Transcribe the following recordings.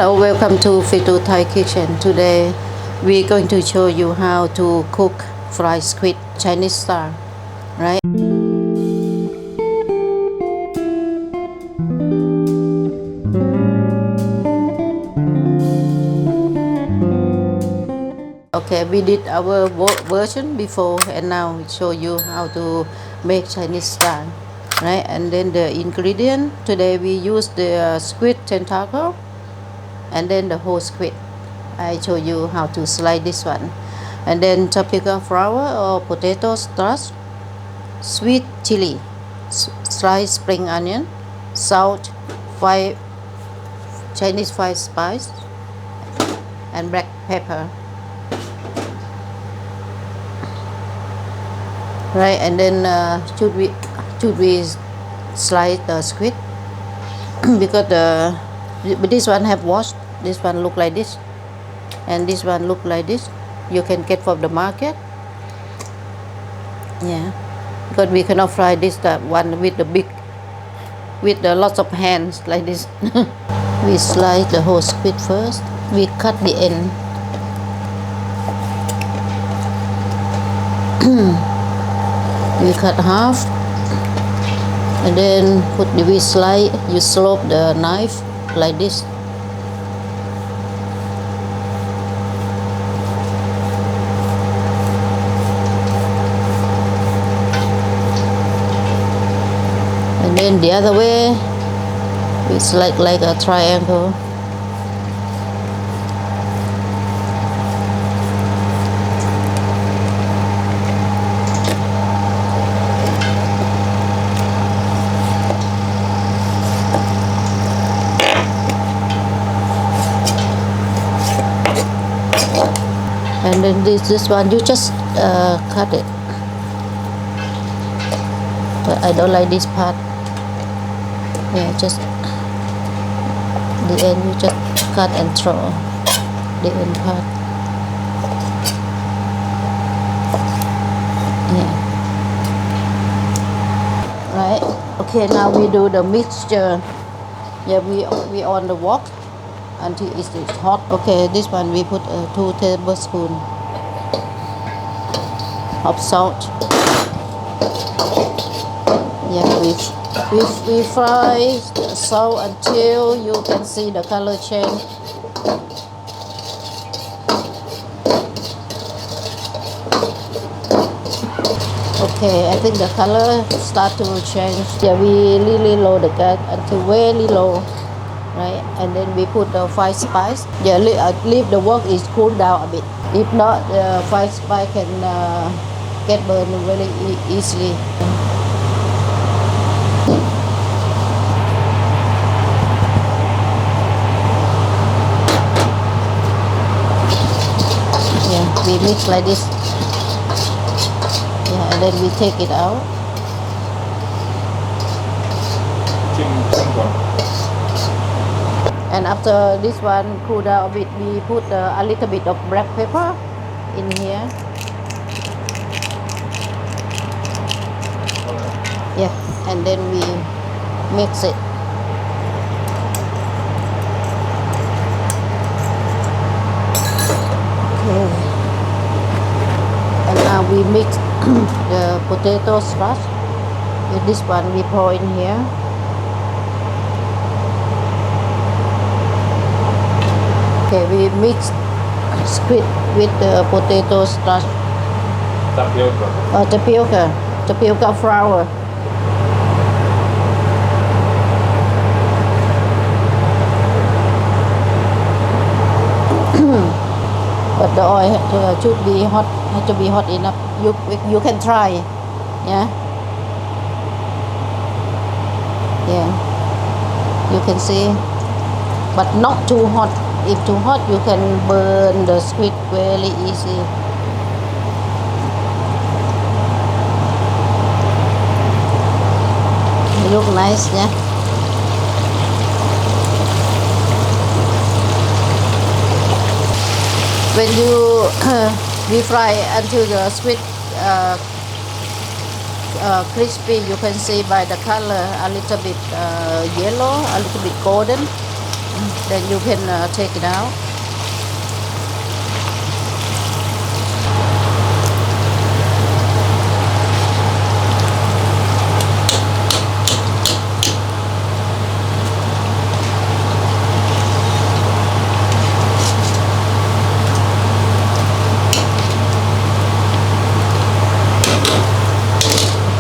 Hello, welcome to Fitous Thai Kitchen. Today we're going to show you how to cook fried squid Chinese style, right? Okay, we did our version before and now we show you how to make Chinese style, right? And then the ingredient, today we use the squid tentacle and then the whole squid. I show you how to slice this one. And then tapioca flour or potato starch, sweet chili, sliced spring onion, salt, Chinese fried spice, and black pepper. Right, and then should we slice the squid because this one have washed. This one look like this, and this one look like this. You can get from the market. Yeah, because we cannot fry this one with the lots of hands like this. We slice the whole squid first. We cut the end. We cut half, and then we slice. You slope the knife like this. And then the other way, we slice like a triangle. And then this one you just cut it, but I don't like this part. Yeah, just the end you just cut and throw the end part. Yeah, right. Okay, now we do the mixture. Yeah, we on the wok until it's hot. Okay, this one we put 2 tablespoons of salt. Yeah, we fry the salt until you can see the color change. Okay, I think the color start to change. Yeah, we really low the gas until very low. Right, and then we put the fried spice. Yeah, leave the wok is cool down a bit. If not, the fried spice can get burned very easily. Yeah, we mix like this. Yeah, and then we take it out. And after this one cool down a bit, we put a little bit of black pepper in here. Yeah, and then we mix it. Okay. And now we mix the potato starch. With this one we pour in here. Okay, we mix squid with the potato starch. Tapioca. Tapioca flour. But the oil should be hot. Has to be hot enough. You can try. Yeah. Yeah. You can see, but not too hot. If too hot, you can burn the squid very easy. It look nice, yeah. When you refry until the squid crispy, you can see by the color a little bit yellow, a little bit golden. Then you can take it out.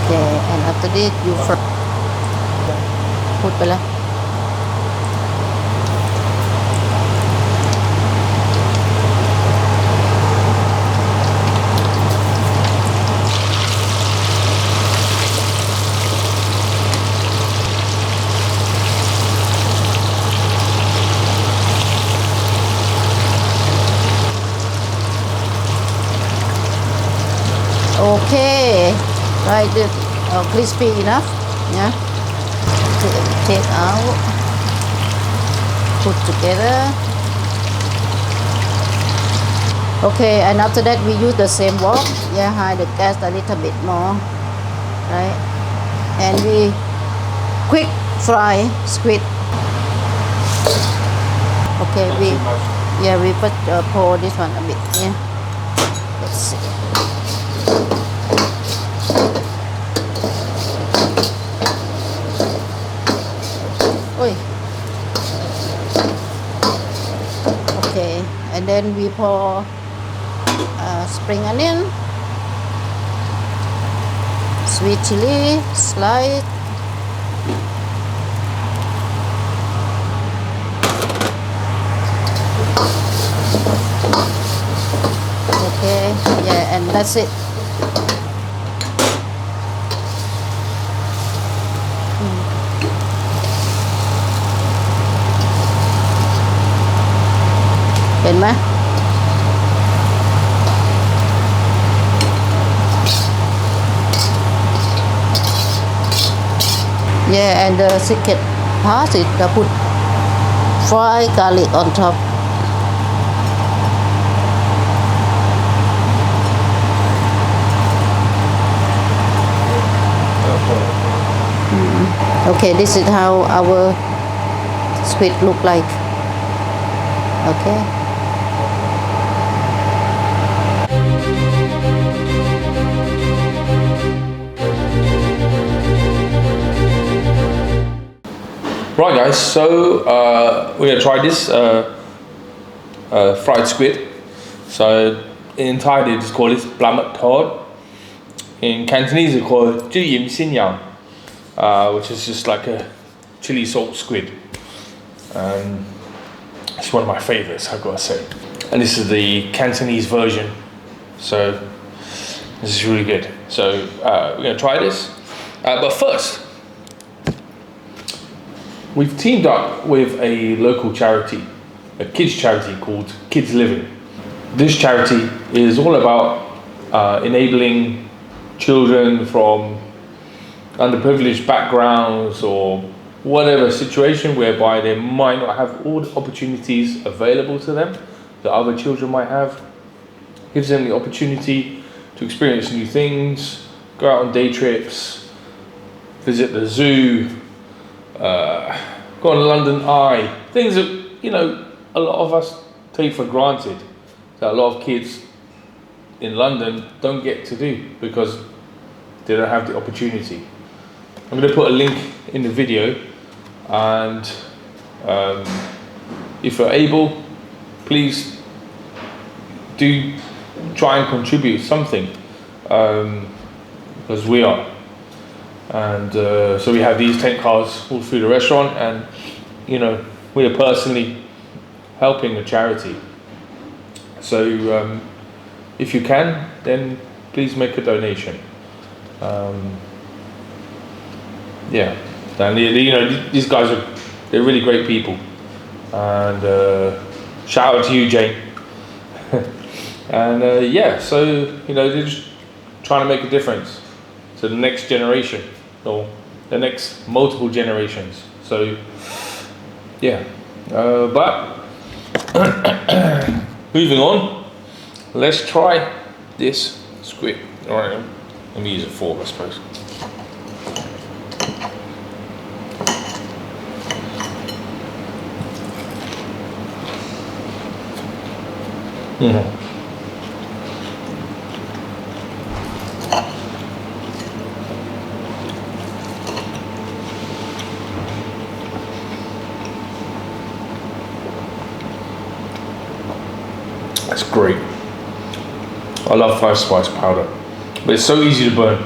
Okay, and after this you fry. พูดไปแล้ว Okay, right, it crispy enough. Yeah, take out, put together. Okay, and after that we use the same wok. Yeah, high the gas a little bit more, right? And we quick fry squid. Okay, we put pour this one a bit. Yeah, let's see. Oi. Okay, and then we pour spring onion, sweet chili, slice. Okay, yeah, and that's it. ห็นไหม Yeah, and the secret part is to put fried garlic on top. Okay, this is how our squid look like. Okay. Right guys, so we're going to try this fried squid. So in entirety it's called this Blamet Tod. In Cantonese it's called chillies, which is just like a chili salt squid. It's one of my favorites, I've got to say. And this is the Cantonese version. So this is really good. So we're going to try this. But first, we've teamed up with a local charity, a kids charity called Kids Living. This charity is all about enabling children from underprivileged backgrounds or whatever situation whereby they might not have all the opportunities available to them that other children might have. Gives them the opportunity to experience new things, go out on day trips, visit the zoo, go on London Eye, things that, you know, a lot of us take for granted, that a lot of kids in London don't get to do because they don't have the opportunity. I'm going to put a link in the video, and if you're able, please do try and contribute something, because we are. And so we have these tent cars all through the restaurant, and you know, we are personally helping a charity. So if you can, then please make a donation. Yeah, and you know, these guys they're really great people, and shout out to you, Jane. And yeah, so you know, they're just trying to make a difference to the next generation or the next multiple generations. So yeah, but moving on, let's try this squid. All right, let me use a fork, I suppose. That's great. I love 5-spice powder, but it's so easy to burn.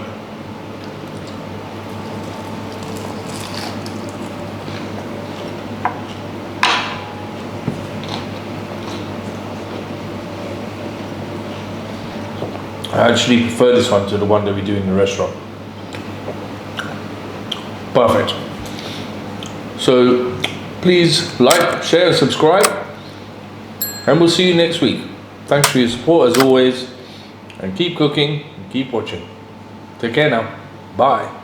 I actually prefer this one to the one that we do in the restaurant. Perfect. So please like, share and subscribe, and we'll see you next week. Thanks for your support as always, and keep cooking and keep watching. Take care now. Bye.